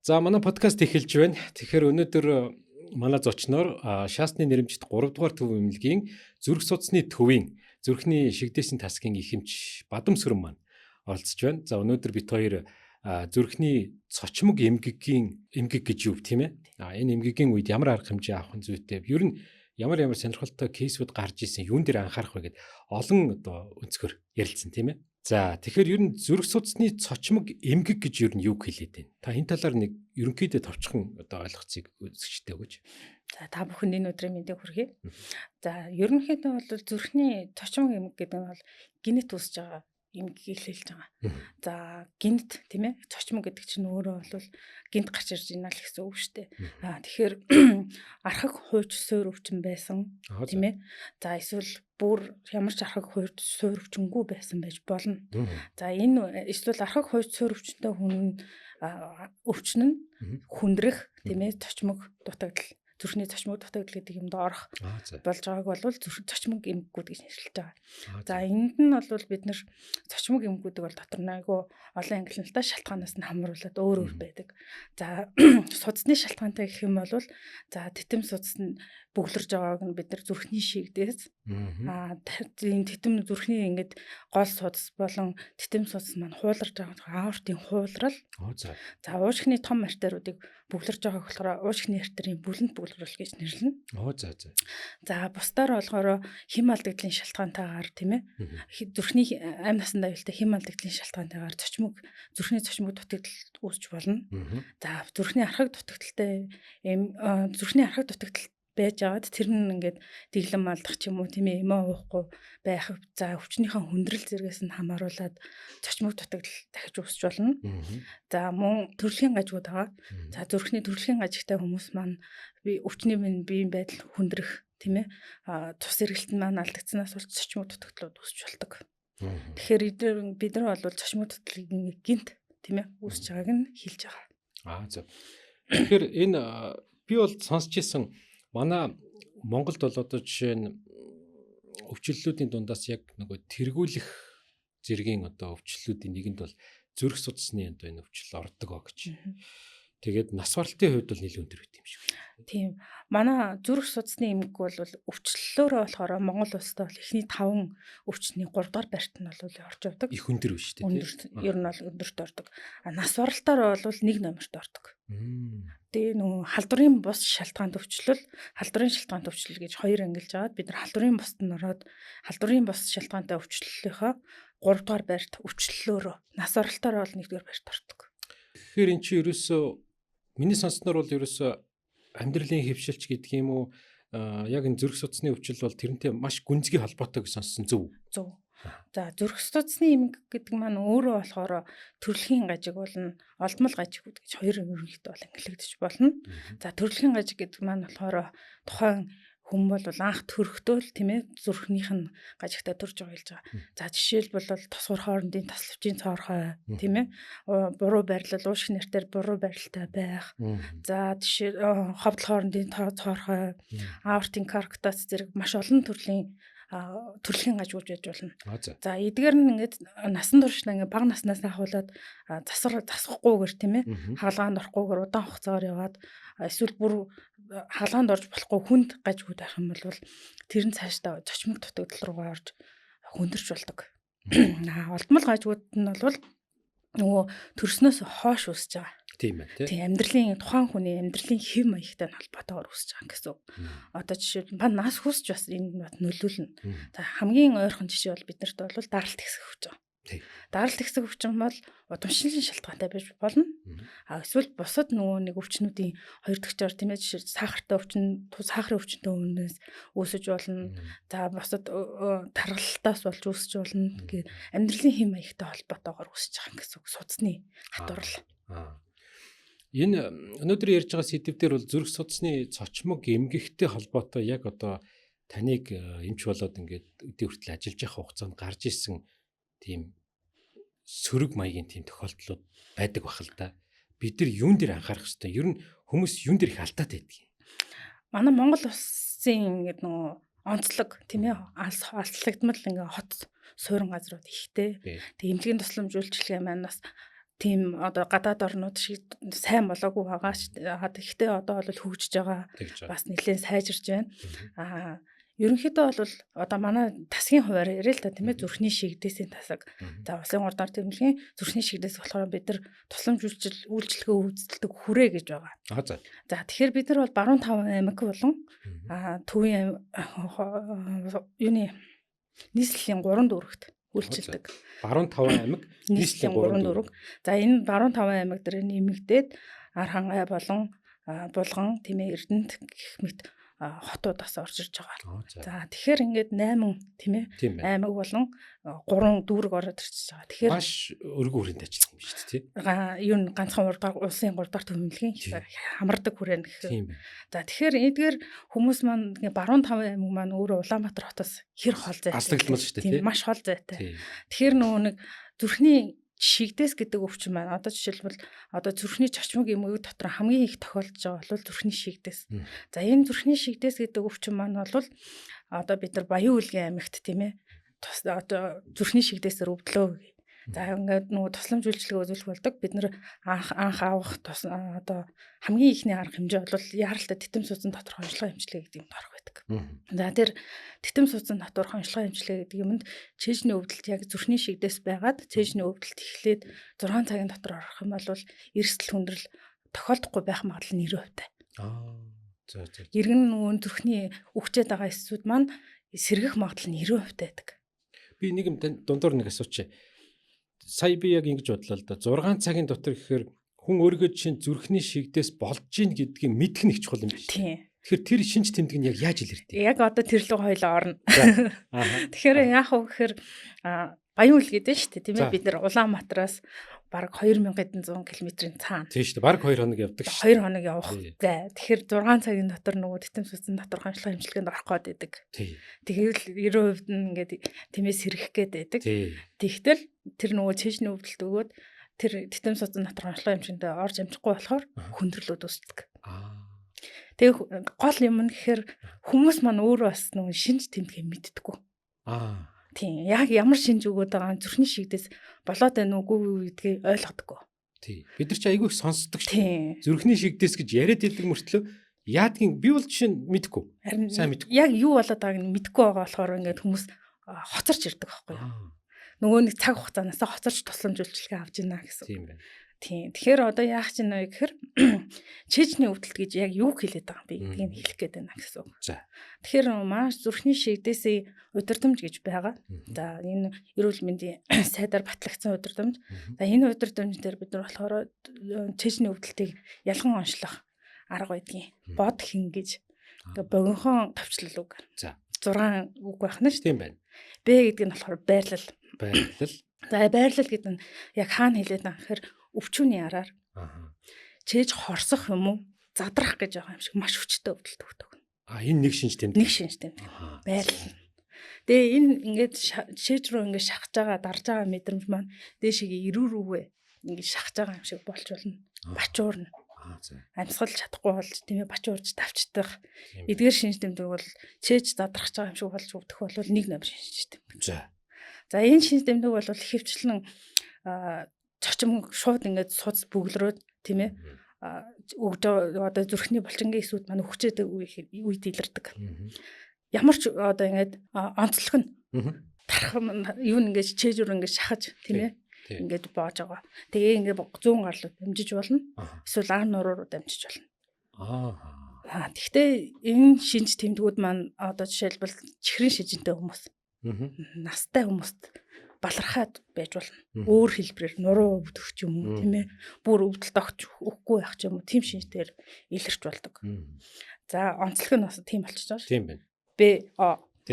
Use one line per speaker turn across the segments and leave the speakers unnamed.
За манай подкаст эхэлж байна. Тэгэхээр өнөөдөр манай зочноор шаасны нэрэмжит 3 дугаар төв эмнэлгийн зүрх судасны төвийн зүрхний шигдээсийн тасгийн ихэмж Бадам Сүрэн маань оролцож байна. За өнөөдөр бид хоёр зүрхний цочмог эмгэг гэж юу тийм ээ? Энэ эмгэгийн үед ямар арга хэмжээ авах нь зүйтэй. Ер нь ямар сонирхолтой кейсүүд гарч исэн, юун дээр анхаарах вэ гэд олон өнцгөр ярилцсан тийм ээ. За тэгэхээр ер нь зүрх судасны цочмог эмгэг гэж ер нь юу хэлээд байна? Та энэ талаар нэг ерөнхийдөө товчхон ойлгоцыг үзэгчтэй өгөөч.
За та бүхэнд энэ өдрийн мэндийг хүргэе. За ерөнхийдөө бол зүрхний цочмог эмгэг гэдэг нь бол генет үүсэж байгаа эмгэгийг хэлж байгаа. За генет тийм ээ цочмог гэдэг чинь өөрөө бол генет гарч ирж байна л гэсэн үг шүү дээ. Тэгэхээр архаг хууч суур өвчин байсан тийм ээ. За эсвэл бүр ямар ч архаг хууч суур өвчнгүй байсан байж болно. За энэ эсвэл архаг хууч суур өвчнөд өвчин нь хүндрэх тийм ээ цочмог дутагдал зүрхний цочмог дутагдал гэдэг юмд орох болж байгааг бол цочмог эмгэгүүд гэж нэрлэж байгаа. За энд нь бол бид нэр цочмог эмгэгүүдийг бол дотор нь айгүй олон ангилалтай шалтгаанаас нь хамруулад өөр байдаг. За судасны шалтгаантай гэх юм бол за титэм судас нь бөглөрж байгааг нь бид нар зүрхний шигдээс титэм зүрхний ингээд гол судас болон титэм судас маань хууларж байгаа аортын хуулрал. За уушгины том артериудыг бөглөрж байгааг болохоор уушгины артерийн бүлэнд бөглөрөл гэж нэрлэнэ. За бусдаар болохоор хэм алдагдлын шалтгаантайгаар тийм ээ зүрхний амь насанд аюултай хэм алдагдлын шалтгаантайгаар зүрхний цочмог дутагдал үүсч болно. За зүрхний архаг дутагдaltaй зүрхний архаг дутагдал байж аваад тэр нь ингээд дэглэм алдах ч юм уу тийм ээ эмээ уухгүй байх. За өвчнийхээ хүндрэл зэргээс нь хамааруулаад цочмог дутагдал дахиж үүсч болно. За мөн төрөлхийн гажууд байгаа. За зүрхний төрөлхийн гажигтай хүмүүс маань өвчний биеийн байдал хүндрэх тийм ээ тус эргэлт нь маань алдагдсанаас болж цочмог дутагдлууд үүсч болдог. Тэгэхээр бид нар бол цочмог дутагдлын гинт тийм ээ үүсч байгааг нь хэлж байгаа.
За. Тэгэхээр энэ би бол сонсч ирсэн манай Монголд бол одоо жишээ нь өвчлөлүүдийн дундаас яг нөгөө тэргүүлэх зэргийн өвчлөлүүдийн нэгэнд бол зүрх судасны энэ өвчлөл ордог гэж. Тэгээд нас баралтын хувьд бол нэлээд өндөр байт юм шиг байна.
Тийм. Манай зүрх судасны эмгэг бол өвчлөлөөрөө болохоор Монгол улсад бол эхний 5 өвчний 3 дахь байрт нь бол орж явдаг.
Их өндөр биш үү?
Ер нь бол өндөрт ордог. Нас баралтаар бол 1 номерт ордог. Тэгээ нөгөө халдварын бус шалтгаанд өвчлөл, халдварын шалтгаанд өвчлөл гэж 2 ангилж аваад бид нар халдварын бусд нь ороод халдварын бус шалтгаантай өвчлөлийнхөө 3 дугаар байрт өвчлөлөөрөө нас баралтаар бол 1 дугаар байрт ордог.
Тэгэхээр эн чинь ерөөсөө миний сонсноор бол ерөөсөө амьдралын хэвшилч гэдэг юм уу яг энэ зүрх судасны өвчлөл бол тэрнтэй маш гүнзгий холбоотой гэж сонссон зөв.
За зүрх судасны эмгэг гэдэг маань өөрөө болохоор төрөлхийн гажиг болон олдмол гажигуд гэж 2 ерөнхийдөө бол ангилагдчих болно. За төрөлхийн гажиг гэдэг маань болохоор тухайн хүн бол анх төрөхдөө л тийм ээ зүрхнийх нь гажигтай төрж байгаа хэлж байгаа. За жишээлбэл тосгор хоорондын таславчийн цоорхой тийм ээ буруу байрлал уушгины артер буруу байралтай байх. За жишээ ховдол хоорондын цоорхой аортын карктас зэрэг маш олон төрлийн төрөлхийн гажууд байж болно. За эдгээр нь ингээд насан туршдаа ингээд бага наснаас ахуулаад засахгүйгээр тийм ээ хаалгаанд орохгүйгээр удаан хугацаагаар яваад эсвэл бүр хаалгаанд орж болохгүй хүнд гажууд байх юм бол тэр нь цаашдаа цочмог дутагдал руугаа орж хүндэрч болдог. Олдмол гажууд нь бол нөгөө төрснөөс хойш үүсэж байгаа.
Тийм ээ тийм.
Амьдралын тухайн хүний амьдралын хэв маягтай холбоотойгоор үүсэж байгаа гэсэн үг. Одоо жишээ нь нас хүсч бас энэ нөлөөлнө. За хамгийн ойрхон жишээ бол биднэрт бол даралт хэсэг өвчин. Даралт хэсэг өвчин бол удамшлын шалтгаантай байж болно. Эсвэл бусад нөгөө нэг өвчнүүдийн 2 дахь жишээр тийм ээ жишээ сахартай өвчин, сахарын өвчнөд өмнөөс үүсэж болно. За бусад тархалтаас болж үүсэж болно. Гэвь амьдралын хэв маягтай холбоотойгоор үүсэж байгаа гэсэн үг. Судасны хатварл.
Энэ өнөөдөр ярьж байгаа сэдвээр бол зүрх судасны цочмог эмгэгтэй холбоотой яг таныг эмч болоод ингээд өдөө хүртэл ажиллаж явах хугацаанд гарч ирсэн тийм сөрөг маягийн тийм тохиолдлууд байдаг бах л да. Бид нар юун дээр анхаарах хэрэгтэй? Ер нь хүмүүс юун дээр их алдаад байдаг юм?
Манай Монгол улсын ингээд нөгөө онцлог тийм ээ алслагдмал ингээд хот суурин газрууд ихтэй. Тэг эмнэлгийн тусламж үйлчилгээ маань бас тийм одоо гадаад орнууд шиг сайн болоогүй байгаа шүү дээ. Гэхдээ одоо бол хөгжиж байгаа. Бас нэлээд сайжирч байна. Ерөнхийдөө бол одоо манай тасгийн хуваар ярил л да тийм ээ зүрхний шигдээсийн тасаг. За улсын ордоор тэмдэглэгийн зүрхний шигдээс болохоор бид нар тусламж үйлчилгээ үйлдэлдэг хүрээ гэж байгаа. За тэгэхээр бид нар бол баруун 5 аймаг болон төвийн юуны нийслэлийн 3 дүүрэгт үйлчилдэг.
Баруун 5 аймаг нийслэлийн 3 дүүрэг.
За энэ баруун 5 аймаг дээр нэмэгдээд Архангай болон Булган тийм ээ Эрдэнэт гэх мэт хотуудаас орж ирж байгаа. За тэгэхээр ингээд 8 тийм ээ аймаг болон 3 дүүрэг ороод ирчихэж байгаа. Тэгэхээр
маш өргөн хүрээнд ажилласан юм шүү дээ.
Юу н ганцхан улсын 3 дахь төвлөгийн хамардаг хүрээ гэх.
Тийм байна.
За тэгэхээр эдгээр хүмүүс маань баруун 5 аймаг маань өөрөө Улаанбаатар хотоос хэр хол зайтай.
Аслагдлмал шүү дээ.
Тийм маш хол зайтай. Тэгэхээр нөгөө нэг зүрхний шигдээс гэдэг өвчин маань одоо жишээлбэл одоо зүрхний чочмог эмгэг дотор хамгийн их тохиолдож байгаа бол зүрхний шигдээс. За энэ зүрхний шигдээс гэдэг өвчин маань бол одоо бид нар Баян Үлгийн аймагт тийм ээ одоо зүрхний шигдээсээр өвдлөө. За ингээд нөгөө тусламж үйлчилгээ үзүүлэх болдог. Бид нар анх авах одоо хамгийн ихний арга хэмжээ бол яаралтай титэм суудсан доторх онцлог эмчилгээ гэдэг юмд орох байдаг. За тэр титэм суудсан доторх онцлог эмчилгээ гэдэг юмд цээжний өвдөлт яг зүрхний шигдээс байгаад цээжний өвдөлт эхлээд 6 цагийн дотор орох юм бол эрсдэл хүндрэл тохиолдохгүй байх магадлал нь 90%.
За.
Иргэн нөгөө зүрхний үхчээд байгаа эсүүд маань сэргэх магадлал нь 90% байдаг.
Би нэг юм дундуур нэг асууч. Сая би яг ингэж бодлоо л да. 6 цагийн дотор гэхээр хүн өөргөө чинь зүрхний шигдээс болж гин гэдгийг мэдэх нь их чухал юм биш. Тэгэхээр тэр шинж тэмдэг нь яг яаж илэрдэг?
Яг одоо тэр луг хоёлоо орно. Тэгэхээр яах вэ гэхээр Баян Үл гэдэг нь шүү дээ тийм ээ бид нар Улаанбаатараас бараг 2100 км-ийн цаана.
Тийм шүү дээ. Бараг 2 хоног явдаг
шүү. 2 хоног явах. За тэгэхээр 6 цагийн дотор нөгөө титэм суудсан дотор хончлох хэмжлэгэнд орох гээд байдаг. Тэгэхээр 90% нь ингээд тиймээс сэргэх гээд байдаг. Тэгтэл тэр нөгөө цээжний өвдөлт өгөөд тэр титэм суудсан дотор хончлох хэмжлэгэнд орж амжихгүй болохоор хүндрэлүүд үүсдэг. Тэгээ гол юм нь гэхээр хүмүүс маань өөрөө бас нөгөө шинж тэмдгээ мэддэггүй. Тийм яг ямар шинж өгөөд байгаа зүрхний шигдээс болоод байна уугүй гэдгийг ойлгодоггүй.
Тийм бид нар чи айгүй их сонсдог шүү. Зүрхний шигдээс гэж яриад байдаг мөртлөө яадгийн би бол жишээ нь мэдэхгүй. Сайн мэдэхгүй.
Яг юу болоод байгааг нь мэдэхгүй байгаа болохоор ингээд хүмүүс хоцорч ирдэг байхгүй юу? Нөгөө нэг цаг хугацаанаас хоцорч тусламж үйлчилгээ авч ийна гэсэн.
Тийм байна.
Тийм. Тэгэхээр одоо яах чинь вэ гэхээр чэжний өвдөлт гэж яг юу хэлээд байгаа юм бэ гэдгийг хэлэх гээд байна гэсэн үг.
За.
Тэгэхээр маш зүрхний шигдээсээ удирдамж гэж байгаа. За энэ эрүүл мэндийн сайдаар батлагдсан удирдамж. За энэ удирдамж дээр бид нар болохоор чэжний өвдөлтийг ялган онцлох арга байдгийн. Бод хин гэж богинохон товчлол үг.
За.
6 үг байх нь шүү.
Тийм байна.
Б гэдэг нь болохоор байрлал.
Байрлал.
За байрлал гэдэг нь яг хаана хэлээд байгаа гэхээр өвчүүний араар чээж хорсох юм уу задрах гэж байгаа юм шиг маш хүчтэй өвдөлт өгдөг.
Энэ нэг шинж тэмдэг.
Нэг шинж тэмдэг. Байрлал. Тэгээ энэ ингээд чээж рүү ингээд шахаж байгаа дарж байгаа мэдрэмж маань дээшээ ирүү рүүгээ ингээд шахаж байгаа юм шиг болж болно. Бачуурна. Амьсгал чадахгүй болж тийм ээ бачуурж давчдах. Эдгээр шинж тэмдэг бол чээж задрах байгаа юм шиг болж өвдөх бол нэг номер шинж тэмдэг. За энэ шинж тэмдэг бол ихэвчлэн цочмог шууд ингээд суц бүглөрөөд тийм ээ одоо зүрхний булчингийн эсүүд маань өгчээд үед илэрдэг. Ямар ч одоо ингээд онцлог нь тарах юу ингээд чэжүр ингээд шахаж тийм ээ ингээд боож байгаа. Тэгээ ингээд 100 гарлуу дамжиж болно. Эсвэл ар нуруу дамжиж болно. Тэгвэл энэ шинж тэмдгүүд маань одоо жишээлбэл чихрийн шижинтэй хүмүүс настай хүмүүст балархаад байж болно. Өөр хэлбэрээр нуруу өвдөх ч юм уу тийм ээ. Бүр өвдөлт огч өгөхгүй байх ч юм уу. Тим шинжээр илэрч болдог. За онцлог нь бас тийм болчихж байгаа шүү.
Тийм байна.
Б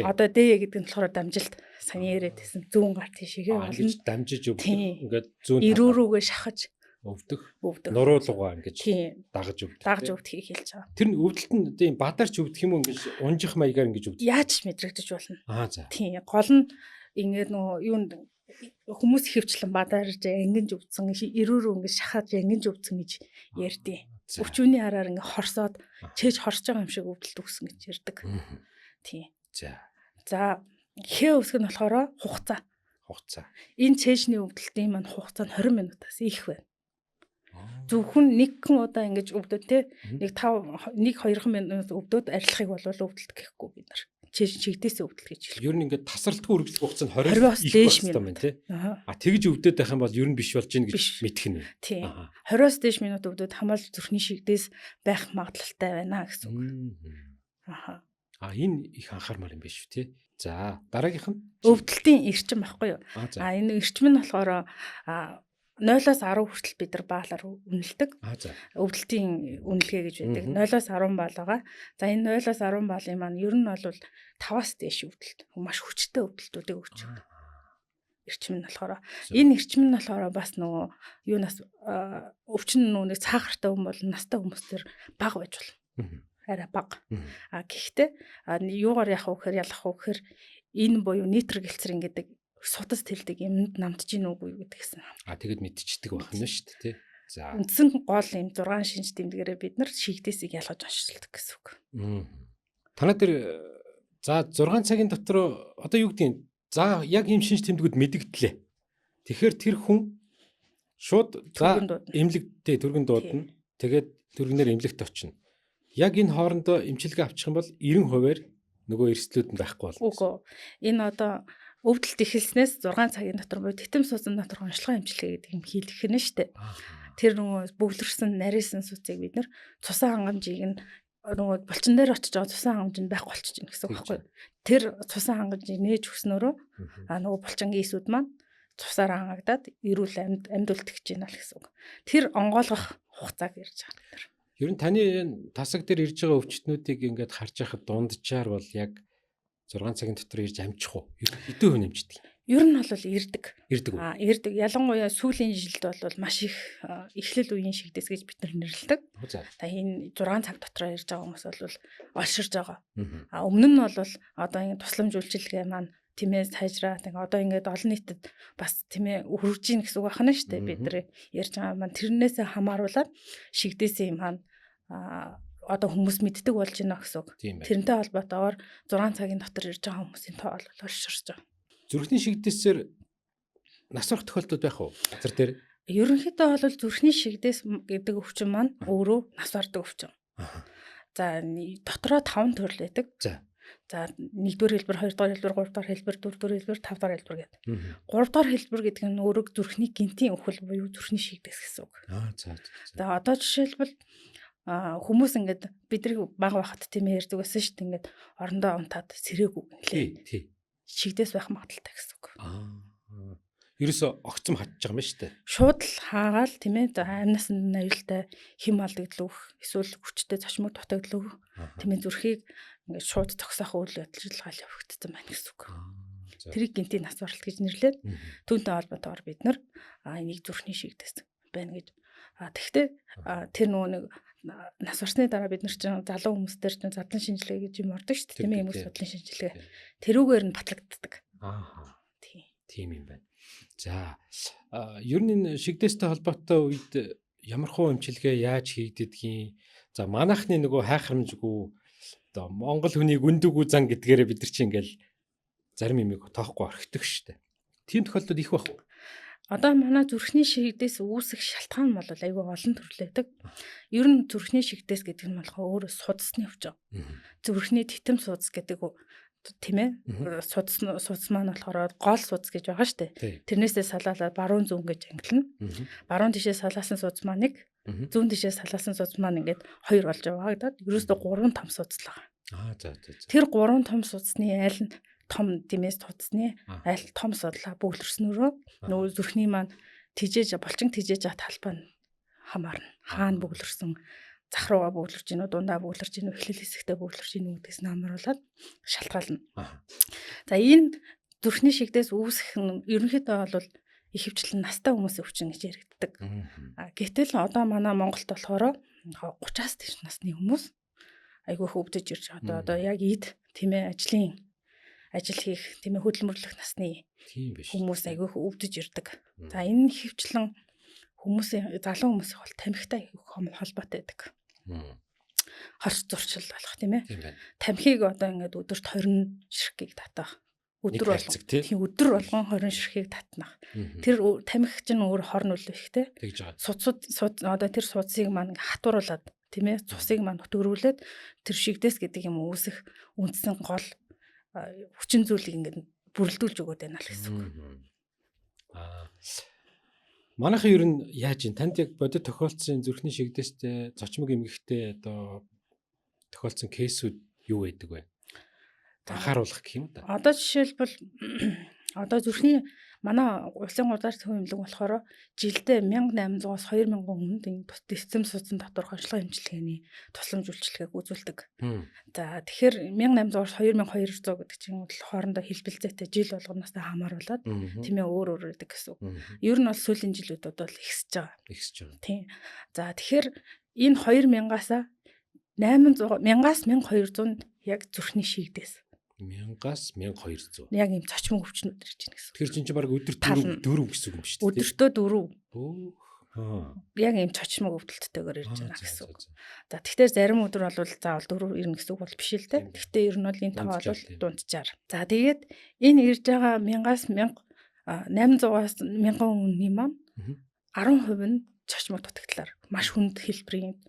одоо Д гэдэг нь болохоор дамжилт саний яриадсэн зүүн гар тийшээгээ болно.
Дамжиж өвдөх ингээд зүүн
ирүү рүүгээ шахаж
өвдөх. Нуруулгаа ингэж дагаж өвдөх.
Дагаж өвдөхийг хэлж байгаа.
Тэр нь өвдөлт нь тийм бадарч өвдөх юм уу ингэж унжих маягаар ингэж өвдөх.
Яаж ч мэдрэгдэж болно.
За.
Тийм гол нь ингээд нөгөө юунд хүмүүс хөвчлэн бадарж ангинж өвдсөн ирүү рүү ингээд шахаж ангинж өвдсөн гэж ярьдیں۔ Өвчүүний хараар ингээд хорсоод чээж хорсож байгаа юм шиг өвдөлт өгсөн гэж ярьдаг. Тийм. За хээ үсэг нь болохоор хугацаа.
хугацаа.
Энэ цээжний өвдөлтийн маань хугацаа нь 20 минутаас их байна. Зөвхөн нэг удаа ингэж өвдөд те нэг 5 2 минут өвдөд арилахыг бол өвдөлт гэхгүй бид нар. Чигдээс өвдөлт гэж хэлдэг.
Ер нь ингээд тасралтгүй үргэлжлэх хугацаа нь
20-оос дээш
минут тий. Тэгж өвдөд байх юм бол ер нь биш болж гин гэж мэдэх нь.
Тийм. 20-оос дээш минут өвдөд хамгаалж зүрхний шигдээс байх магадлалтай байна гэсэн үг.
Энэ их анхаармаар юм биш үү тий. За дараагийнх нь
өвдөлтийн эрчим байхгүй юу? Энэ эрчим нь болохоор 0-аас 10 хүртэл бид нар баалаар үнэлдэг. Өвдөлтийн үнэлгээ гэж байдаг. 0-аас 10 баал байгаа. За энэ 0-аас 10 баалын маань ер нь бол 5-аас дээш өвдөлт. Маш хүчтэй өвдөлтүүдийг өгч байгаа. Эрчим нь болохоор энэ эрчим нь болохоор бас нөгөө юунаас өвчин нүуний цаахартай хүн бол настай хүмүүс төр бага байж болно. Арай бага. Гэхдээ юугаар яах вэ гэхээр ялах вэ гэхээр энэ буюу нитрогельцерин гэдэг судас тэлдэг юмд намтж гин үгүй гэдэг гэсэн.
Тэгэд мэдчихдэг байх нь шүү дээ тий. За
үндсэн гол юм 6 шинж тэмдгээрээ бид нар шигдээсийг ялгаж онцлдог гэсэн үг.
Танаа дээр за 6 цагийн дотор одоо юу гэдэг нь за яг ийм шинж тэмдгүүд мэдэгдлээ. Тэгэхээр тэр хүн шууд за эмнэлэгтэй түргэн дуудана. Тэгээд түргэнээр эмнэлэгт очино. Яг энэ хоорондоо эмчилгээ авчих юм бол 90%-аар нөгөө эрсдлүүд нь байхгүй болно.
Үгүй. Энэ одоо өвдөлт эхэлснээс 6 цагийн дотор буюу титэм суусан дотор онцлогоо эмчилгээ гэдэг юм хийлгэх нь шүү дээ. Тэр нөгөө бөглөрсөн нарийнсан сүцийг бид нар цусан хангамжийг нь нөгөө булчин дээр очиж байгаа цусан хангамж нь байхгүй болчих чинь гэсэн үг байхгүй. Тэр цусан хангамжийг нээж өгснөөрөө нөгөө булчингийн эсүүд маань цусаар хангагдаад эрүүл амьд үлдэх гэж байна л гэсэн үг. Тэр онгойлгох хугацааг ярьж байгаа бид нар.
Ер нь таны тасаг дээр ирж байгаа өвчтнүүдийг ингээд харж байхад дунджаар бол яг 6 цагийн дотор ирж амжих уу? Хэдэн хүн амждаг?
Ер нь бол ирдэг.
Ирдэг үү?
Ирдэг. Ялангуяа сүүлийн жилд бол маш их эхлэл үеийн шигдээс гэж бид нар нэрлэдэг. За энэ 6 цаг дотор ирж байгаа хүмүүс бол олширж байгаа. Өмнө нь бол одоо ингэ тусламж үйлчилгээ маань тэмээ сайжраад одоо ингээд олон нийтэд бас тэмээ өргөж ийн гэсэн үг байна шүү дээ. Бид нар ярьж байгаа маань тэрнээсээ хамааруулаад шигдээсээ юм хаана одоо хүмүүс мэддэг болж байна гэсэн үг. Тэрнтэй холбоотойгоор 6 цагийн дотор ирж байгаа хүмүүсийн тоо бол олширч байгаа.
Зүрхний шигдээсээр нас орох тохиолдол байх уу? Газар дээр
ерөнхийдөө бол зүрхний шигдээс гэдэг өвчин маань өөрөө нас ордог өвчин. За дотроо 5 төрөл байдаг. За 1-р хэлбэр, 2-р хэлбэр, 3-р хэлбэр, 4-р хэлбэр, 5-р хэлбэр гэдэг. 3-р хэлбэр гэдэг нь өөрөө зүрхний гинтийн өвхөл буюу зүрхний шигдээс гэсэн үг. За одоо жишээлбэл хүмүүс ингээд бидний бага байхад тийм ярьдаг байсан шүү дээ. Ингээд орондоо унтаад сэрээгүй гэлээ.
Тий.
Шигдээс байх магадaltaй гэсэн үг.
Ерөөсө огцом хатж байгаа юм шүү дээ.
Шууд л хаагаал тийм ээ. Амнаас нь аюултай хэм алдагдлуух, эсвэл хүчтэй цочмог дутагдлуух, тийм ээ зүрхийг ингээд шууд зогсоох үйл ажиллагаа явагдсан байна гэсэн үг. Тэрийг гинтийн нас оролт гэж нэрлээд түүнтэй холбоотойгоор бид нар энийг зүрхний шигдээс байна гэж. Тэгвэл тэр нөгөө нэг нас орсны дараа бид нар чинь залуу хүмүүс дээр чинь задлан шинжилгээ гэж юм ордог шүү дээ. Тийм ээ, хүмүүс задлан шинжилгээ. Тэрүүгээр нь батлагддаг. Тийм
юм байна. За ер нь энэ шигдээстэй холбоотой үед ямархуу эмчилгээ яаж хийгддгийг за манайхны нөгөө хайхрамжгүй одоо Монгол хүнийг үндэгүү зан гэдгээрээ бид нар чинь ингээл зарим юмыг тоохгүй орхидог шүү дээ. Тийм тохиолдол их байх уу?
Одоо манай зүрхний шигдээс үүсэх шалтгаан бол айгүй олон төрлөөдөг. Ер нь зүрхний шигдээс гэдэг нь болохоор өөрөө судасны өвчин. Зүрхний титэм судас гэдэг тийм ээ. Судас маань болохоор гол судас гэж байгаа шүү дээ. Тэрнээсээ салаалаад баруун зүүн гэж ангилна. Баруун тишээ салаасан судас маань нэг, зүүн тишээ салаасан судас маань ингээд хоёр болж явагдаад ерөөсдөө 3 том судас л байгаа. Тэр 3 том судасны айл нь том димээс туудсны аль том судлаа бөглөрснөөрөө нөгөө зүрхний маань булчин тижээж талбай нь хамаарна. Хаана бөглөрсөн, зах руугаа бөглөрж гинөө, дундаа бөглөрж гинөө, эхлэл хэсэгтээ бөглөрж гинөө гэдгээс хамааруулаад шалтгаална. За энэ зүрхний шигдээс үүсэх нь ерөнхийдөө бол ихэвчлэн настай хүмүүсийн өвчин гэж яригддаг. Гэтэл одоо манай Монголд болохоор 30-аас дээш насны хүмүүс айгүй хөвдөж ирж байгаа. Одоо яг эд тийм ээ ажил хийх тийм ээ хөдөлмөрлөх насны хүмүүс айгүй өвдөж ирдэг. За энэ хөвчлэн хүмүүсийн залуу хүмүүсийн бол тамхитай холбоотой байдаг. Хорч зурчил болох тийм ээ. Тамхиг одоо ингээд өдөрт 20 ширхгийг татах өдөр болгон тийм өдөр болгон 20 ширхгийг татнах. Тэр тамхи чинь өөр хор нөлөө ихтэй.
Тэгж байгаа.
Суцууд одоо тэр суцыг маань хатууруулад тийм ээ цусыг маань өтгөрүүлээд тэр шигдэс гэдэг юм үүсэх үндсэн гол хүчин зүйлийг ингээд бүрэлдүүлж өгöd байна л гэсэн үг.
Манайхан ер нь яаж ин танд яг бодит тохиолдсон зүрхний шигдээстэй зочмог эмгэгтэй одоо тохиолдсон кейсүүд юу байдаг вэ? Анхааруулах гэх юм да.
Одоо жишээлбэл одоо зүрхний манай улсын гудар төвийн эмнэлэг болохоор жилдээ 1800-аас 2000 хүнд энэ дэвцэм судсан доторх онцлог эмчилгээний тусламж үйлчилгээг үзүүлдэг. За тэгэхээр 1800-аас 2200 гэдэг чинь хоорондоо хэлбэлзээтэй жил болгоноос хамааруулаад тийм ээ өөр байдаг гэсэн үг. Ер нь бол сүүлийн жилүүдэд бол ихсэж байгаа.
Ихсэж байгаа.
Тийм. За тэгэхээр энэ 2000-аас 1000-аас 1200 яг зүрхний шигдээс
1000-аас 1200.
Яг юм цочмог өвчнүүд ирж байна гэсэн.
Тэр чинь баг өдөрт 4 гэсэн үг юм шүү дээ.
Өдөртөө 4.
Оо.
Яг юм цочмог өвдөлттэйгээр ирж байна гэсэн үг. За тэгэхээр зарим өдөр бол заавал 4 ирнэ гэсэн үг бол биш л дээ. Гэхдээ ер нь бол энэ тоо бол дунджаар. За тэгээд энэ ирж байгаа 1000-аас 800-аас 1000 хүний маань 10% нь цочмог дутагдлаар маш хүнд хэлбэрийн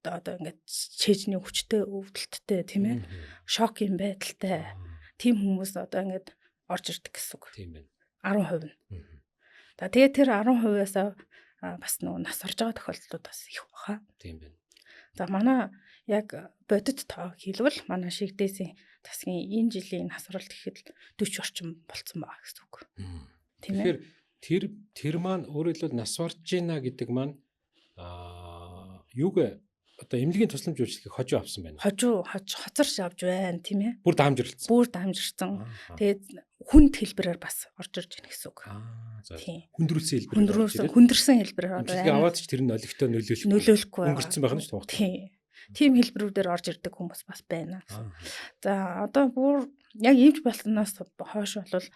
одоо ингээд чэжний хүчтэй өвдөлттэй тийм ээ шокийн байдалтай тийм хүмүүс одоо ингээд орж ирдэг гэсэн үг.
Тийм байна.
10% нь. За тэгээд тэр 10%-аас бас нөгөө нас орж байгаа тохиолдлууд бас их баха.
Тийм байна.
За манай яг бодит тоо хэлбэл манай шигдээсийн засгийн энэ жилийн нас оролт гэхэд 40 орчим болцсон байгаа гэсэн үг. Тийм ээ.
Тэгэхээр тэр маань өөрөөр хэлбэл нас орж гинэ гэдэг маань юуг одоо эмнэлгийн тусламж үйлчлэгийг хожуу авсан байна.
Хоцорч авч байна тийм ээ.
Бүр даамжирлцсан.
Тэгээд хүнд хэлбэрээр бас орж ирж байна гэсэн үг.
Тийм. Хүндэрсэн хэлбэрээр.
Хүндэрсэн хэлбэрээр
одоо аваад ч тэр нь олигтой
нөлөөлөхгүй
өнгөрцөн байх нь ч тохиолдол.
Тийм хэлбэрүүдээр орж ирдэг хүмүүс бас байна. За одоо бүр яг ийж болсноос хойш бол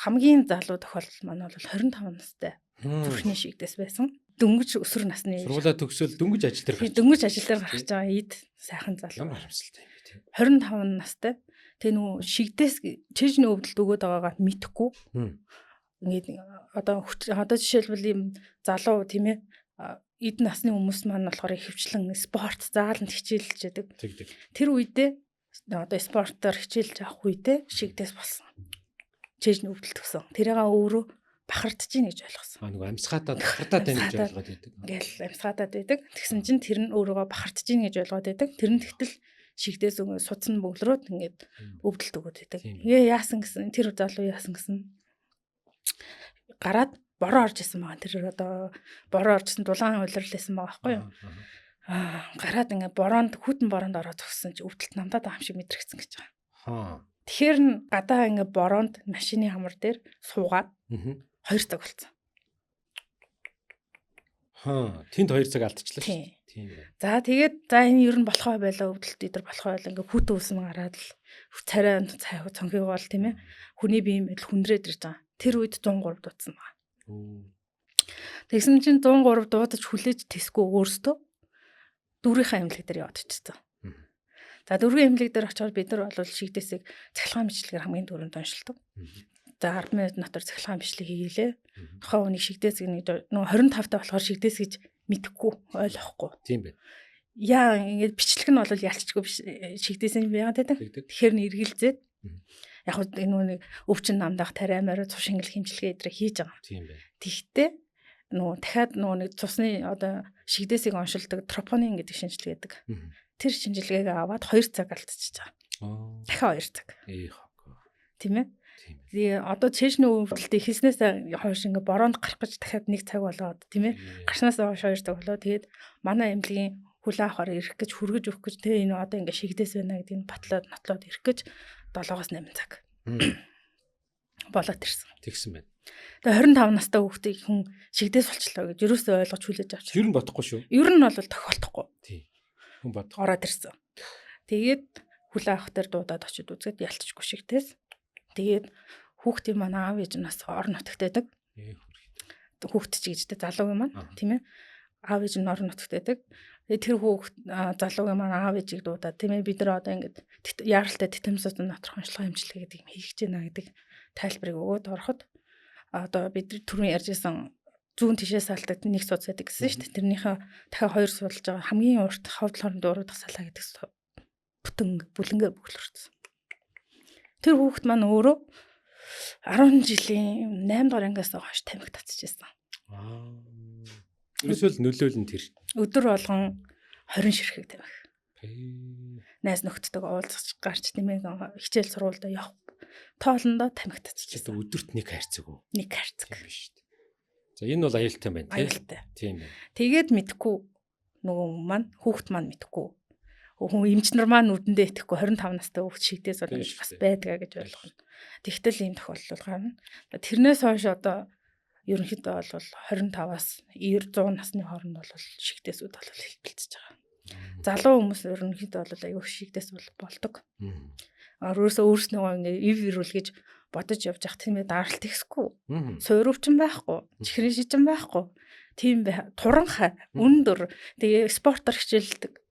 хамгийн залуу тохиолдол маань бол 25 настай зүрхний шигдээс байсан. Дөнгөж өсвөр насны
сургуулаа төгсөөл дөнгөж ажил дээр
гарч байгаа эд сайхан залуу.
Ямар харамсалтай юм бэ тийм.
25 настай. Тэгээ нөгөө шигдээс чэжний өвдөлт өгөөд байгаагаа мэдэхгүй. Ингээд одоо жишээлбэл ийм залуу тийм ээ эд насны хүмүүс маань болохоор хөвчлэн спорт зааланд хичээлж яадаг. Тэр үедээ одоо спортоор хичээлж авах үедээ шигдээс болсон. Чэжний өвдөлт өгсөн. Тэрээгээ өөрөө бахардж ийн гэж ойлгосон.
Нөгөө амьсгаатаа бахардаад байна гэж ойлгоод байдаг.
Ингээл амьсгаатаад байдаг. Тэгсэн чинь тэр нь өөрийгөө бахардж ийн гэж ойлгоод байдаг. Тэр нь тэгтэл шигдээс судсан бөглөрөөд ингээд өвдөлт өгöd байдаг. Яасан гэсэн тэр залуу яасан гэсэн гараад бороо орж исэн байгаа. Тэр одоо бороо оржсэн дулаан улирлээсэн байгаа байхгүй юу? Гараад ингээд хүтэн бороонд ороод зогссон чи өвдөлт намдаад байгаа юм шиг мэдрэгцэн гэж байгаа. Тэгэхээр гадаа ингээд бороонд машины хамар дээр суугаад 2 цаг болсон.
Тэнд 2 цаг алдчихлаа шүү.
Тийм. За тэгээд энэ ер нь болохоо байлаа өвдөлт идэр болохоо байлаа ингээ хүүтэн үсэн гараад л царай цонхыг бол тийм ээ хүний бие мэдл хүндрээд ирж байгаа. Тэр үед 103 дуудсан байна. Тэгсэн чинь 103 дуудаж хүлээж тэсгүй өөртөө дүүрийнхээ эмнэлэг дээр яваад очсон. За дөрвөн эмнэлэг дээр очиод бид нар бол шигдээсийг цахилгаан бичлэгээр хамгийн дөрөнд оншилдог. За 10 минут дотор цахилгаан бичлэг хийлээ. Тухайн үнийг шигдээс нэг 25 та болохоор шигдээс гэж мэдэхгүй ойлгохгүй.
Тийм байна.
Яа ингэж бичлэг нь бол ялцчихгүй шигдээс нь яагаад гэдэг. Тэгэхээр нь эргэлзээд яг хөө энэ нэг өвчин намдах тариамаар цус шингэл хэмжилгээ эдрэ хийж байгаа.
Тийм байна.
Тэгтээ дахиад нэг цусны одоо шигдээсийг оншилдог тропонин гэдэг шинжилгээ гэдэг. Тэр шинжилгээг аваад 2 цаг алдчихж байгаа. Дахиад 2 цаг. Тийм ээ. Тэгээ одоо чэжний өвдөлт ихснээс хойш ингээ бороонд гарах гэж дахиад 1 цаг болоод тийм ээ. Гарснаас хойш 2 цаг болоо. Тэгээд манай эмнэлгийн хүлээ авахаар ирэх гэж хүргэж өгөх гэж тэгээ энэ одоо ингээ шигдээс байна гэдэг нь батлаад нотлоод ирэх гэж 7-8 цаг болоод ирсэн.
Тэгсэн байна.
Тэгээ 25 настай хүүхдийг хүн шигдээс болчлоо гэж юусоо ойлгож хүлээж авч.
Ер нь бодохгүй шүү.
Ер нь бол тохиолдохгүй.
Тийм. Хүн бодох.
Ороод ирсэн. Тэгээд хүлээ авах дээр дуудаад очиж үзээд ялцчихгүй шигдээс. Тэгээд хүүхдийн маань аав ээж нас орон нутгтайдаг. Хүүхд чи гэжтэй залуугийн маань тийм ээ. Аав ээж нь орон нутгтайдаг. Тэгээд тэр хүүхд залуугийн маань аав ээжийг дуудаад тийм ээ бид нар одоо ингээд яаралтай тэтэмсэд натрах онцлог хэмжлэг гэдэг юм хийх гэж байна гэдэг тайлбарыг өгөөд ороход одоо бид түрүүн ярьжсэн зүүн тишээс салдаг нэг судас байдаг гэсэн шүү дээ. Тэрнийхээ дахиад хоёр судалж байгаа хамгийн урт ховд хооронд уруудах салаа гэдэг бүтэн бүлэнгээр бүглэрсэн. Тэр хүүхэд маань өөрөө 10 жилийн 8 дугаар ангиас хойш тамхи татчихсан.
Ерөөсөө л нөлөөлн тэр.
Өдөр болгон 20 ширхэг тамхи. Найз нөхдөдөө уулзах гарч нэмээд хичээл сургуульд явах тоолондоо тамхи татчихсан.
Өдөрт нэг хайрцаг уу?
Нэг хайрцаг
биш шүү дээ. За энэ бол аюултай байна тий.
Аюултай.
Тийм байна.
Тэгээд мэдхгүй нөгөө маань хүүхэд маань мэдхгүй. Хүн эмчнэр маань нүдэндээ итгэхгүй 25 настай хүүхэд шигдээс бол бас байдгаа гэж ойлгоно. Тэгтэл ийм тохиолдол гарна. Тэрнээс хойш одоо ерөнхийдөө бол 25-аас 90-100 насны хооронд бол шигдээсүүд бол хэлбэлцэж байгаа. Залуу хүмүүс ерөнхийдөө бол аюул шигдээс болдог. Өөрөөсөө ингээ ив ирүүл гэж бодож явж явах тийм ээ даралт ихсэхгүй. Суурвчин байхгүй, чихрийн шижин байхгүй. Тийм туранхай, өндөр тэгээ спортоор хичээлдэг.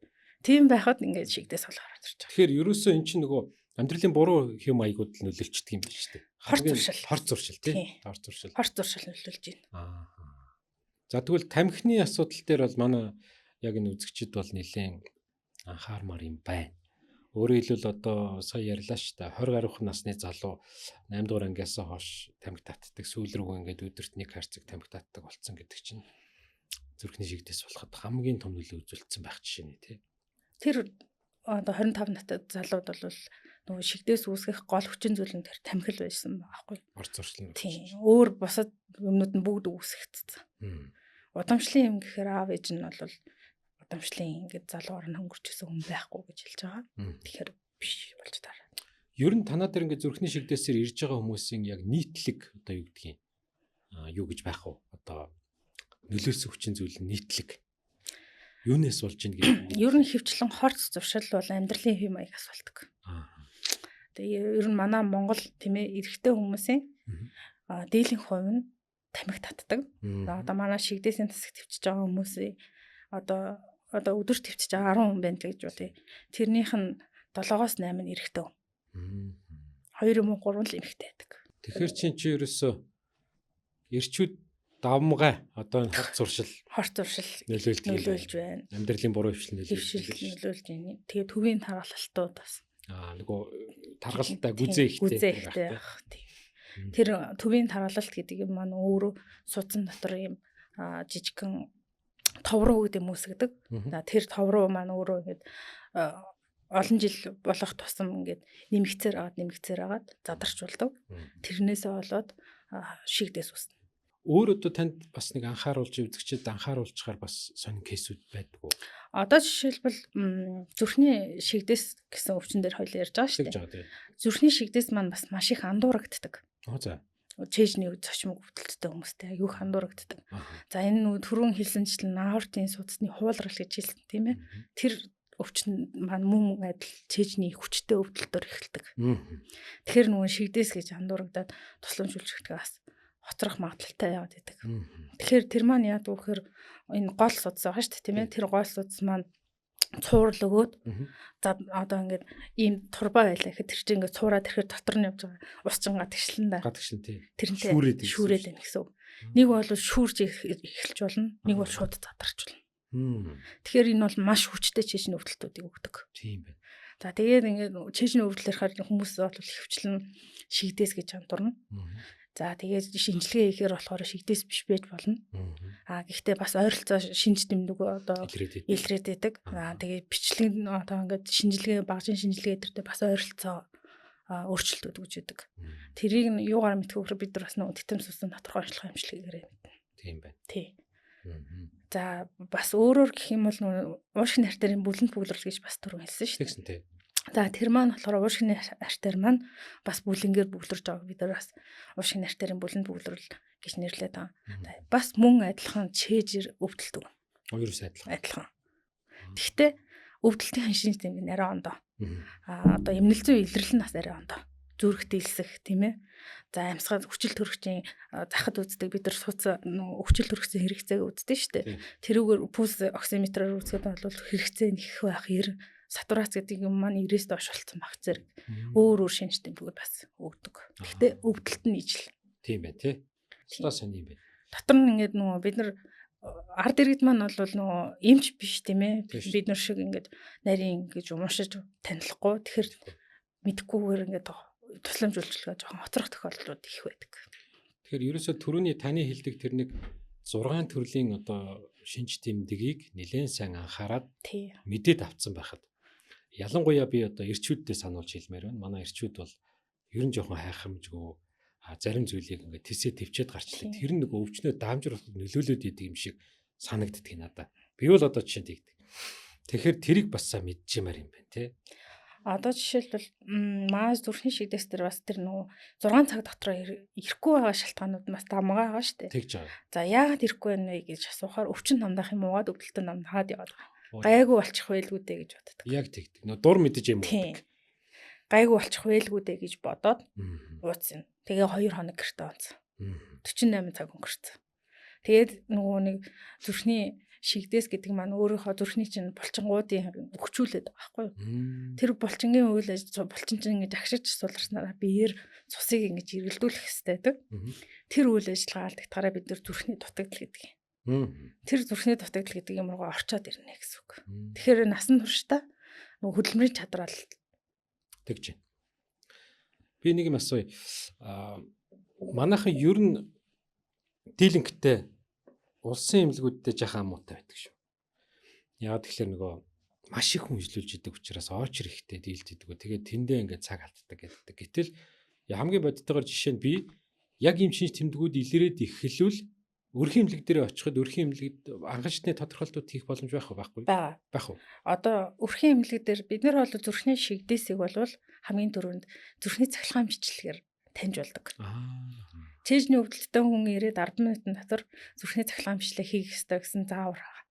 Тийм байхад ингээд шигдээс бол гараад ирж байгаа.
Тэгэхээр ерөөсөө эн чинь нөгөө амьдралын буруу хэм маягууд л нөлөөлчдөг юм байна шүү дээ. Хорт зуршил тий.
Хорт зуршил нөлөөлж байна.
За тэгвэл тамхины асуудал дээр бол манай яг энэ үзэгчид бол нэлээд анхаармаар юм байна. Өөрөөр хэлбэл одоо сая ярьлаа шүү дээ. 20 гаруй насны залуу 8 дугаар ангиас хойш тамхи татдаг, сүүл рүү ингээд өдөрт нэг хайрцаг тамхи татдаг болсон гэдэг чинь зүрхний шигдээс болоход хамгийн том нөлөө үзүүлсэн байх жишээ нэ тий.
Тэр одоо 25 настай залууд бол нөгөө шигдээс үүсгэх гол хүчин зүйл нь тэр тамхи л байсан байхгүй.
Хорт зуршил нь.
Тийм. Өөр бусад юмнууд нь бүгд үүсгэцсэн. Удамшлын юм гэхээр аав ээж нь бол удамшлын ингээд залуугаар нь хөнгөрчсөн хүн байхгүй гэж хэлж байгаа. Тэгэхээр биш болж таараа.
Ер нь танаа дээр ингээд зүрхний шигдээсээр ирж байгаа хүмүүсийн яг нийтлэг одоо юу гэдгийг юу гэж байх вэ? Одоо нөлөөсөн хүчин зүйл нийтлэг юунаас болж ийн гэдэг.
Ер нь хөвчлэн хорт зуршил бол амьдралын хэм маягаас болдог. Тэгээ ер нь манай Монгол тийм ээ эрэгтэй хүмүүсийн дийлэнх хувь нь тамхи татдаг. Одоо манай шигдээсийн тасаг твчиж байгаа хүмүүсийн одоо өдөр твчиж байгаа 10 хүн байна гэж бодъё. Тэрнийх нь 7-8 нь эрэгтэй. 2 юм уу 3 л эмэгтэй байдаг.
Тэгэхээр чи ерөөсөө эрчүүд давмгай одоо энэ хорт зуршил нөлөөлж
байна.
Амьдралын буруу хвшил
нөлөөлж байна. Тэгээ төвийн тархалтууд бас.
Нөгөө тархалтай гүзээ ихтэй
байх. Тэр төвийн тархалт гэдэг юм маань өөрөө судсан дотор юм жижигхэн товруу гэдэг юм үүсгдэг. Тэр товруу маань өөрөө ингээд олон жил болох тусам ингээд нэмэгцээр агаад задарч болдог. Тэрнээсээ болоод шигдээс үүснэ.
Өөр одоо танд бас нэг анхааруулж үзэгчид анхааруулчихаар бас сонин кейсүүд байдаг уу?
Одоо жишээлбэл зүрхний шигдээс гэсэн өвчин дээр хоёул ярьж байгаа шүү дээ. Зүрхний шигдээс маань бас маш их андуурагддаг.
За.
Чэйжний цочмог өвдөлттэй хүмүүстэй аюух андуурагддаг. За энэ нүү түрүүн хэлсэнчлэн аортын судасны хуулрал гэж хэлсэн тийм ээ. Тэр өвчин маань мөн адил чэйжний хүчтэй өвдөлтөөр эхэлдэг. Тэгэхээр нөгөө шигдээс гэж андуурагдаад тусламж үйлчилдэг бас хоцрох магадлалтай яваад идэг. Тэгэхээр тэр маань яадаг вэ гэхээр энэ гол судас байгаа шүү дээ тийм ээ. Тэр гол судас маань цуурал өгөөд за одоо ингээд ийм турбаа байлаа гэхэд тэр чинь ингээд цуураад ирэхээр дотор нь явж байгаа усчингаа тэгшлэн да.
Гадагшин тий.
Тэрнтэй шүүрээд байна гэсэн үг. Нэг бол шүүрж эхэлж болно, нэг бол шууд задарч болно. Тэгэхээр энэ бол маш хүчтэй чэйжний өвдөлтүүдийг өгдөг.
Тийм байна.
За тэгээд ингээд чэйжний өвдөлтөөр харин хүмүүс бол хөвчлэн шигдээс гэж андуурна. За тэгээд шинжилгээ хийхээр болохоор шигдээс биш байж болно. Гэхдээ бас ойролцоо шинж тэмдэг одоо илрээд байдаг. Тэгээд бичлэг нь одоо ингээд шинжилгээ багжийн шинжилгээ дээр бас ойролцоо өөрчлөлтүүд үүж байдаг. Тэрийг нь юугаар мэдхүүхээр бид нар бас нэг титэм сусан тодорхой онцлог хэмжлэгээр мэднэ.
Тийм байна.
Тий. За бас өөрөөр гэх юм бол уушгины артерийн бүлэнд бүглэрэл гэж бас түрүү хэлсэн шүү дээ. За тэр маань болохоор уушгины артер маань бас бүлэнгээр бүглэрж байгааг бид нар бас уушгины артерийн бүлэнд бүглэрэл гэж нэрлэдэг байгаа. Бас мөн адилхан чэйжэр өвдөлтөг.
Хоёроос адилхан.
Гэхдээ өвдөлтийн шинж тэмдэг нь арай ондоо. Одоо эмнэлзэн илрэл нь бас арай ондоо. Зүрх дэлсэх тийм ээ. За амьсгал хүчил төрөгчийн захад үздэг бид нар хүчил төрөгчийн хэрэгцээг үздэг шүү дээ. Тэрүүгээр пульс оксиметрээр үзэхэд бол хэрэгцээ нэх байх сатурац гэдэг юм маань 90-с доош болсон баг зэрэг. Өөр шинж тэмдгүүд бас өгдөг. Гэхдээ өвдөлт нь ижил.
Тийм байна тий. Стаа сони юм байна.
Дотор нь ингээд нөгөө бид нар ард иргэд маань бол нөгөө эмч биш тийм ээ. Бид нар шиг ингээд нарийн ингэж уншиж танилцахгүй. Тэгэхээр мэдхгүйгээр ингээд тусламж үйлчилгээ жоохон хоцрох тохиолдлууд их байдаг.
Тэгэхээр ерөөсөө түрүүний таны хэлдэг тэр нэг 6 төрлийн одоо шинж тэмдгийг нэлээд сайн анхаарад мэдээд авцсан байхад ялангуяа би одоо эрчүүддээ сануулж хэлмээр байна. Манай эрчүүд бол ер нь жоохон хайхамжгүй зарим зүйлийг ингээд тэсээ төвчээд гарчлаа. Тэр нэг өвчнөө даамжруулахад нөлөөлөд идэг юм шиг санагддаг надад. Би бол одоо жишээ тэгдэг. Тэгэхээр тэрийг бас сайн мэдчихмээр юм байна тий.
Одоо жишээлбэл маас зүрхний шигдээс тэр бас тэр нөгөө 6 цаг дотор ирэхгүй байгаа шалтгаанууд бас дамгаа байгаа шүү дээ.
Тэгж байгаа.
За яагаад ирэхгүй байна вэ гэж асуухаар өвчин намдах юм уугаад өвдөлтөнд намдаад яваад байгаа. Гайгүй болчих байлгүй дээ гэж боддог.
Яг тэгдэг. Нөгөө дур мэдэж юм уу?
Гайгүй болчих байлгүй дээ гэж бодоод ууцсан. Тэгээ 2 хоног гэртээ онцсон. 48 цаг өнгөрцөн. Тэгээд нөгөө нэг зүрхний шигдээс гэдэг маань өөрийнхөө зүрхний чинь булчингуудын өгчүүлээд байгаа байхгүй юу? Тэр булчингийн үйл ажиллагаа булчин чинь ингэж агшиж суларснараа биеэр цусыг ингэж эргэлдүүлэх хэрэгтэй байдаг. Тэр үйл ажиллагаа алдагдахаараа бид нар зүрхний дутагдал гэдэг юм. Тэр зүрхний дутагдал гэдэг юм руу орчоод ирнэ гэсэн үг. Тэгэхээр насан туршдаа нөгөө хөдөлмөрийн чадвар
тэгж байна. Би нэг юм асууя. Манайхан ер нь дийлэнхтэй улсын эмнэлгүүдтэй жахан амуутай байдаг шүү. Яагаад тэгэхээр нөгөө маш их хүн ижлүүлж идэг учраас орч ирэхтэй дийлдэдэг. Тэгээд тэндээ ингээд цаг алддаг гэдэг. Гэтэл хамгийн бодитойгоор жишээ нь би яг ийм шинж тэмдгүүд илрээд эхлүүл өрхийн эмнэлэг дээр очиход өрхийн эмнэлэгт анхаачны тодорхойлолтууд хийх боломж байх уу байхгүй? Байх уу?
Одоо өрхийн эмнэлэг дээр бид нар бол зүрхний шигдээсийг бол хамгийн түрүүнд зүрхний цахилгаан бичлэгээр таньж болдог. Цээжний өвдөлттэй хүн ирээд 10 минутын дотор зүрхний цахилгаан бичлэг хийх ёстой гэсэн заавар байгаа.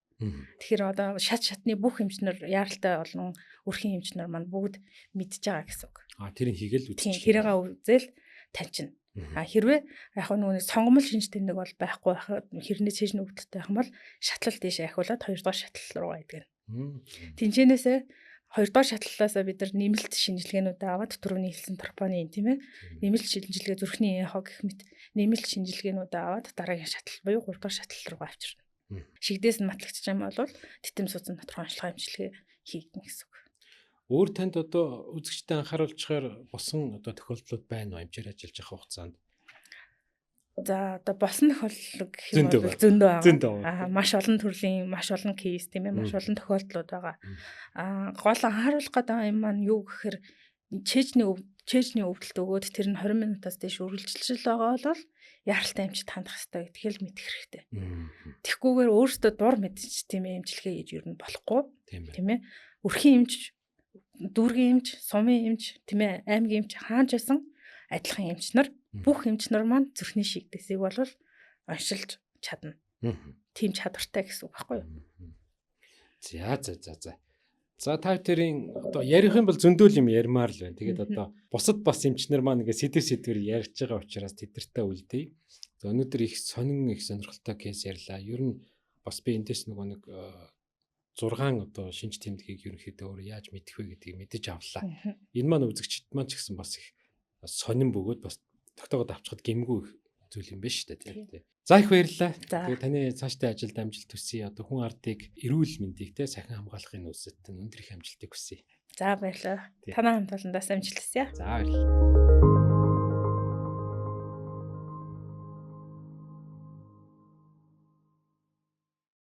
Тэгэхээр одоо шатны бүх эмчнэр яаралтай болон өрхийн эмчнэр маань бүгд мэдж байгаа гэсэн үг.
Тэрийг хийгээл үзчих.
Тэрийгээ үзэл таньчна. Хэрвээ яг нөгөө сонгомл шинж тэмдэг бол байхгүй байхад хэрнээ цээжний өвдөлттэй байх юм бол шатлал дээшээ ахиулаад 2 дугаар шатлал руугаа идэгнэ. Тинчэнээсээ 2 дугаар шатлалаасаа бид нар нэмэлт шинжилгээнүүд аваад түрүүний хэлсэн тропонин тийм ээ. Нэмэлт шинжилгээ зүрхний эхо гэх мэт нэмэлт шинжилгээнүүд аваад дараагийн шатлал буюу 3 дугаар шатлал руугаа авчирна. Шигдээс нь матлагдчих юм бол титэм сууцны тодорхой онцлогоо эмчилгээ хийгдэнэ гэсэн үг.
Өөр танд одоо үзэгчтэй анхааруулчихаар босон одоо тохиолдлууд байна уу эмчээр ажиллаж байгаа хугацаанд?
За одоо босон тохиолдол гэх юм бол зөндөө байгаа. Маш олон төрлийн маш олон кейс тийм ээ маш олон тохиолдлууд байгаа. Гол анхааруулах гэдэг юм маань юу гэхээр чэжний өвдөлт өгөөд тэр нь 20 минутаас дээш үргэлжилж байгаа бол яралтай эмчит хандах хэрэгтэй гэдгийг л мэдэх хэрэгтэй. Тэгхгүйгээр өөрөөсөө дур мэдчих тийм ээ эмчилгээ хийж ер нь болохгүй тийм ээ. Өрхийн эмч, дүүргийн эмч, сумын эмч, тийм ээ аймгийн эмч хаанч байсан адилхан эмч нар бүх эмч нар маань зүрхний шигдээсийг бол оншилж чадна. Тийм чадвартай гэсэн үг байхгүй юу?
За. За та хоёрын одоо ярих юм бол зөндөл юм ярмаар л байна. Тэгээд одоо бусад бас эмчнэр маань ингээ сэдвэр ярьж байгаа учраас тэдэртээ үлдээе. За өнөөдөр их сонирхолтой кейс ярьлаа. Ер нь бас би эндээс нэг 6 одоо шинж тэмдгийг ерөнхийдөө өөр яаж мэдэх вэ гэдгийг мэдэж авлаа. Энэ маань үзэгчд маань ч гэсэн бас их сонирн бөгөөд бас тогтоогод авчихад гэмгүй зүйл юм байна шүү дээ. За их баярлалаа. Тэгээ таны цаашдаа ажилд амжилт хүсье. Одоо хүн ардыг эрүүл мэндийг те сахин хамгаалахын үсэд өндөр их амжилтыг хүсье.
За баярлалаа. Танай хамт олондоо амжилт хүсье.
За баярлалаа.